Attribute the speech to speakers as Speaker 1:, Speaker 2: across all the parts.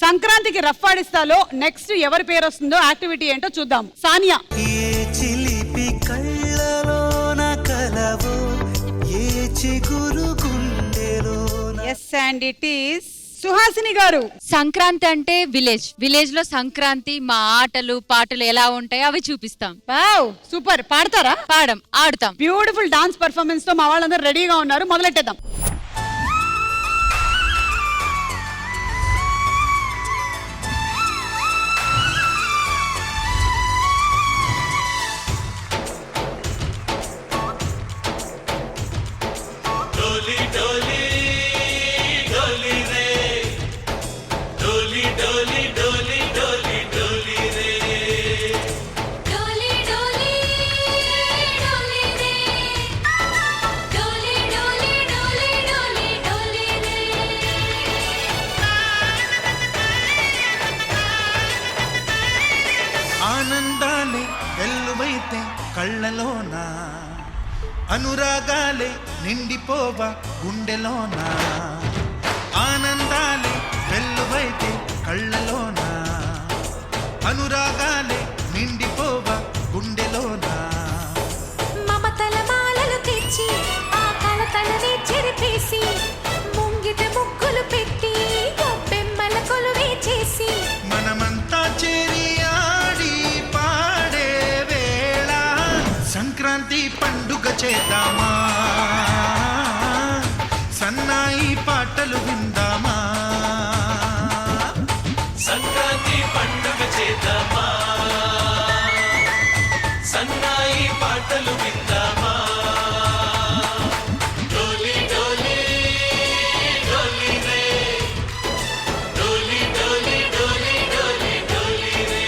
Speaker 1: సంక్రాంతికి rough ఆడిస్తాలో next ఎవరి పేరు వస్తుందో యాక్టివిటీ ఏంటో చూద్దాం. Sania. Yes and it is Suhasini గారు.
Speaker 2: సంక్రాంతి అంటే విలేజ్ లో సంక్రాంతి మా ఆటలు పాటలు ఎలా ఉంటాయో అవి చూపిస్తాం.
Speaker 1: Wow super. పాడతారా?
Speaker 2: పాడం, ఆడుతాం.
Speaker 1: బ్యూటిఫుల్ డాన్స్ పర్ఫార్మెన్స్ తో మా వాళ్ళందరూ రెడీగా ఉన్నారు. మొదలెట్టేద్దాం.
Speaker 3: ఆనందాలే వెల్లువైతే కళ్ళలోనా, అనురాగాలే నిండిపోవా గుండెలోనా. ఆనందాలే వెల్లువైతే కళ్ళలోనా, అనురాగాలే నిండిపోవా గుండెలోనా.
Speaker 4: మమతల మాలలు తెచ్చి ఆ కలతలని చెరిపేసి ముంగిట ముగ్గులు పెట్టి గొబ్బెమ్మల కొలువే చేసి
Speaker 3: మనమంతా చేరి ఆడి పాడే వేళ సంక్రాంతి పండుగ చేద్దామా, సన్నాయి పాటలు విందామా.
Speaker 5: సంక్రాంతి పండుగ చేద్దామా, సన్నాయి పాటలు విందామా. డోలి డోలి డోలి రే, డోలి డోలి డోలి డోలి డోలి రే.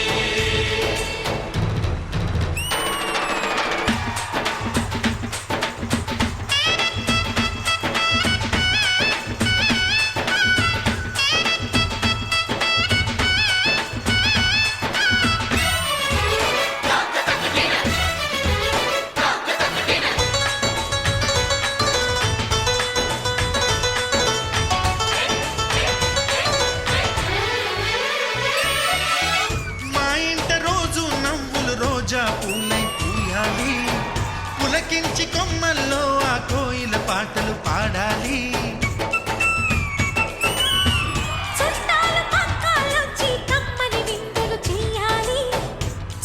Speaker 3: మా ఇంట రోజు నవ్వులు రోజా పూలై పూయాలి, పులకించి కొమ్మల్లో ఆ కోయిల పాటలు పాడాలి.
Speaker 4: చుట్టాలు పక్కాలొచ్చి కమ్మని విందులు చేయాలి,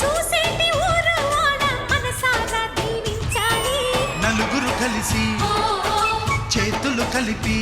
Speaker 4: చూసేటి ఊరు వాడ మనసారా దీవించాలి.
Speaker 3: నలుగురు కలిసి చేతులు కలిపి